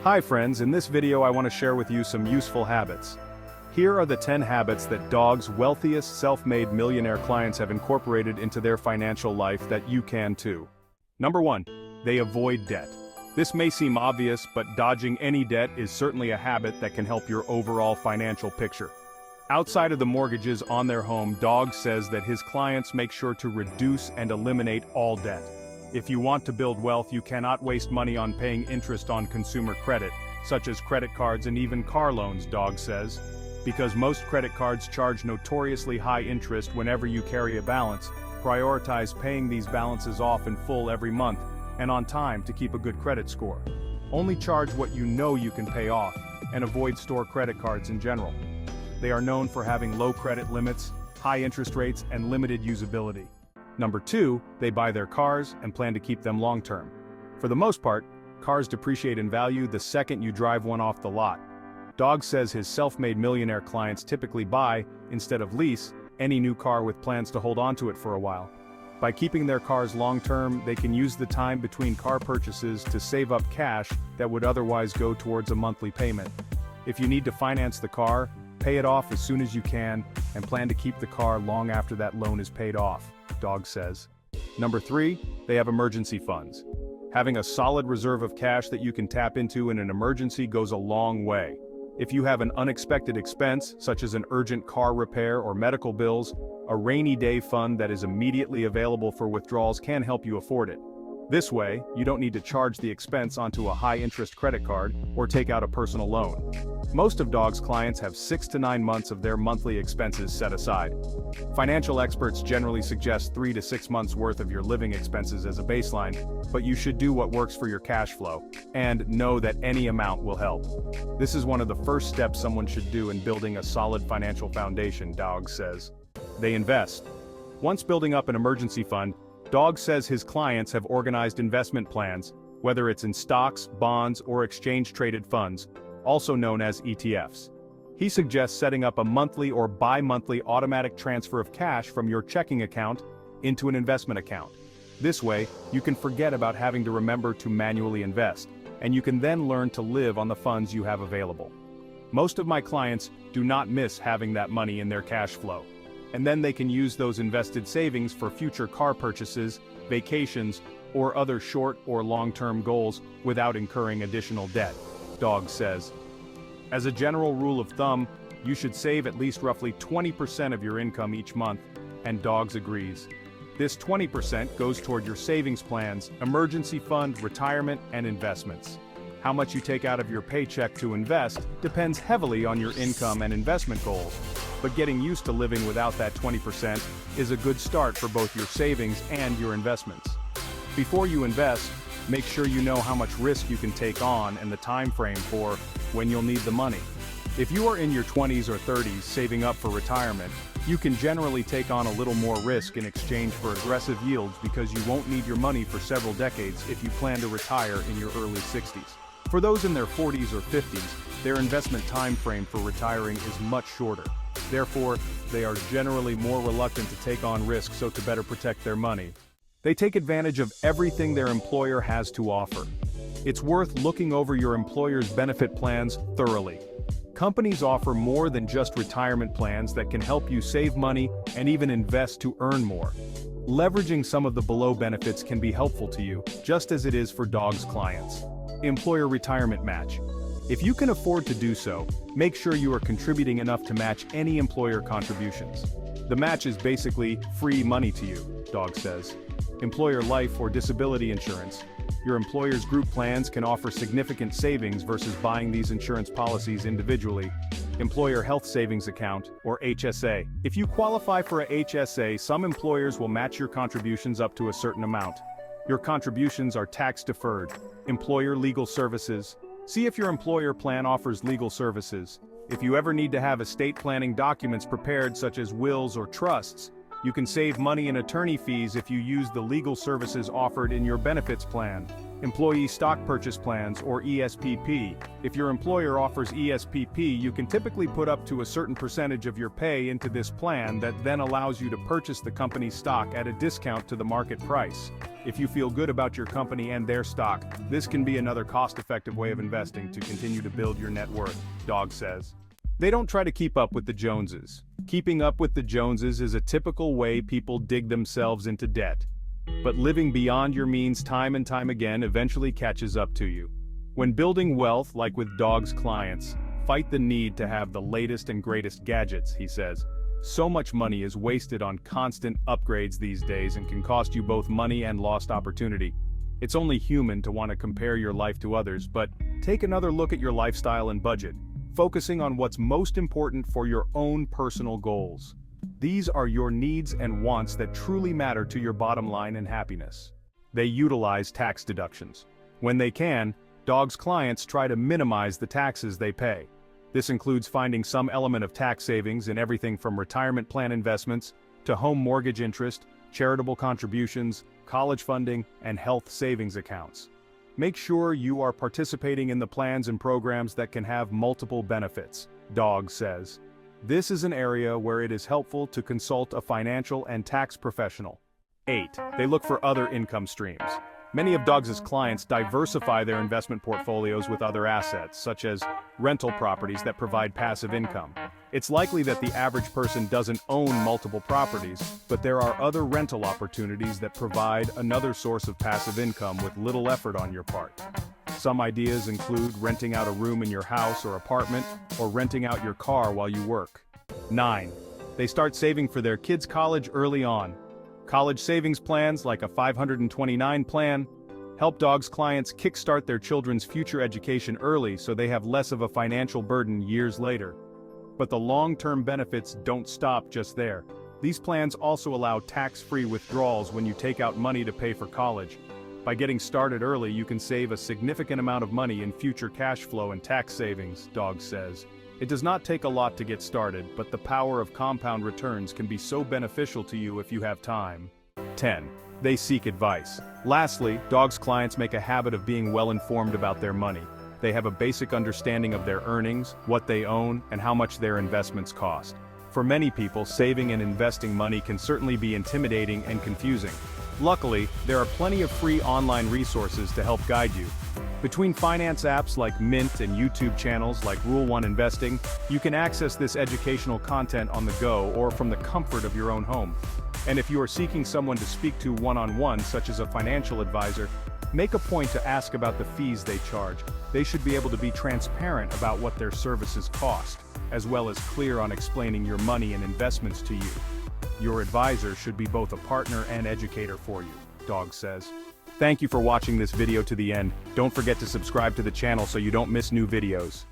Hi friends, in this video I want to share with you some useful habits. Here are the 10 habits that Dog's wealthiest self-made millionaire clients have incorporated into their financial life that you can too. Number 1. They avoid debt. This may seem obvious, but dodging any debt is certainly a habit that can help your overall financial picture. Outside of the mortgages on their home, Dog says that his clients make sure to reduce and eliminate all debt. If you want to build wealth, you cannot waste money on paying interest on consumer credit, such as credit cards and even car loans, Dog says. Because most credit cards charge notoriously high interest whenever you carry a balance, prioritize paying these balances off in full every month, and on time to keep a good credit score. Only charge what you know you can pay off, and avoid store credit cards in general. They are known for having low credit limits, high interest rates, and limited usability. Number 2, they buy their cars and plan to keep them long-term. For the most part, cars depreciate in value the second you drive one off the lot. Dog says his self-made millionaire clients typically buy, instead of lease, any new car with plans to hold onto it for a while. By keeping their cars long-term, they can use the time between car purchases to save up cash that would otherwise go towards a monthly payment. If you need to finance the car, pay it off as soon as you can, and plan to keep the car long after that loan is paid off, Dog says. Number 3, they have emergency funds. Having a solid reserve of cash that you can tap into in an emergency goes a long way. If you have an unexpected expense, such as an urgent car repair or medical bills, a rainy day fund that is immediately available for withdrawals can help you afford it. This way, you don't need to charge the expense onto a high-interest credit card or take out a personal loan. Most of Dog's clients have 6 to 9 months of their monthly expenses set aside. Financial experts generally suggest 3 to 6 months worth of your living expenses as a baseline, but you should do what works for your cash flow, and know that any amount will help. This is one of the first steps someone should do in building a solid financial foundation, Dog says. They invest. Once building up an emergency fund, Dog says his clients have organized investment plans, whether it's in stocks, bonds, or exchange-traded funds, also known as ETFs. He suggests setting up a monthly or bi-monthly automatic transfer of cash from your checking account into an investment account. This way, you can forget about having to remember to manually invest, and you can then learn to live on the funds you have available. Most of my clients do not miss having that money in their cash flow, and then they can use those invested savings for future car purchases, vacations, or other short or long-term goals without incurring additional debt, Dog says. As a general rule of thumb, you should save at least roughly 20% of your income each month, and Dogs agrees. This 20% goes toward your savings plans, emergency fund, retirement, and investments. How much you take out of your paycheck to invest depends heavily on your income and investment goals, but getting used to living without that 20% is a good start for both your savings and your investments. Before you invest, make sure you know how much risk you can take on and the time frame for when you'll need the money. If you are in your 20s or 30s saving up for retirement, you can generally take on a little more risk in exchange for aggressive yields because you won't need your money for several decades if you plan to retire in your early 60s. For those in their 40s or 50s, their investment time frame for retiring is much shorter. Therefore, they are generally more reluctant to take on risk so to better protect their money. They take advantage of everything their employer has to offer. It's worth looking over your employer's benefit plans thoroughly. Companies offer more than just retirement plans that can help you save money and even invest to earn more. Leveraging some of the below benefits can be helpful to you, just as it is for Dog's clients. Employer retirement match. If you can afford to do so, make sure you are contributing enough to match any employer contributions. The match is basically free money to you, Dog says. Employer life or disability insurance. Your employer's group plans can offer significant savings versus buying these insurance policies individually. Employer Health Savings Account, or HSA. If you qualify for a HSA, some employers will match your contributions up to a certain amount. Your contributions are tax-deferred. Employer legal services. See if your employer plan offers legal services. If you ever need to have estate planning documents prepared, such as wills or trusts, you can save money in attorney fees if you use the legal services offered in your benefits plan. Employee Stock Purchase Plans, or ESPP. If your employer offers ESPP, you can typically put up to a certain percentage of your pay into this plan that then allows you to purchase the company's stock at a discount to the market price. If you feel good about your company and their stock, this can be another cost-effective way of investing to continue to build your net worth, Dog says. They don't try to keep up with the Joneses. Keeping up with the Joneses is a typical way people dig themselves into debt. But living beyond your means time and time again eventually catches up to you. When building wealth, like with Dog's clients, fight the need to have the latest and greatest gadgets, he says. So much money is wasted on constant upgrades these days and can cost you both money and lost opportunity. It's only human to want to compare your life to others, but take another look at your lifestyle and budget, focusing on what's most important for your own personal goals. These are your needs and wants that truly matter to your bottom line and happiness. They utilize tax deductions. When they can, Dog's clients try to minimize the taxes they pay. This includes finding some element of tax savings in everything from retirement plan investments to home mortgage interest, charitable contributions, college funding, and health savings accounts. Make sure you are participating in the plans and programs that can have multiple benefits, Dog says. This is an area where it is helpful to consult a financial and tax professional. 8. They look for other income streams. Many of Dog's clients diversify their investment portfolios with other assets, such as rental properties that provide passive income. It's likely that the average person doesn't own multiple properties, but there are other rental opportunities that provide another source of passive income with little effort on your part. Some ideas include renting out a room in your house or apartment, or renting out your car while you work. 9. They start saving for their kids' college early on. College savings plans, like a 529 plan, help Dog's clients kickstart their children's future education early so they have less of a financial burden years later. But the long-term benefits don't stop just there. These plans also allow tax-free withdrawals when you take out money to pay for college. By getting started early, you can save a significant amount of money in future cash flow and tax savings, Dog says. It does not take a lot to get started, but the power of compound returns can be so beneficial to you if you have time. 10. They seek advice. Lastly, Dog's clients make a habit of being well informed about their money. They have a basic understanding of their earnings, what they own, and how much their investments cost. For many people, saving and investing money can certainly be intimidating and confusing. Luckily, there are plenty of free online resources to help guide you. Between finance apps like Mint and YouTube channels like Rule 1 Investing, you can access this educational content on the go or from the comfort of your own home. And if you are seeking someone to speak to one-on-one, such as a financial advisor, make a point to ask about the fees they charge. They should be able to be transparent about what their services cost, as well as clear on explaining your money and investments to you. Your advisor should be both a partner and educator for you, Dog says. Thank you for watching this video to the end. Don't forget to subscribe to the channel so you don't miss new videos.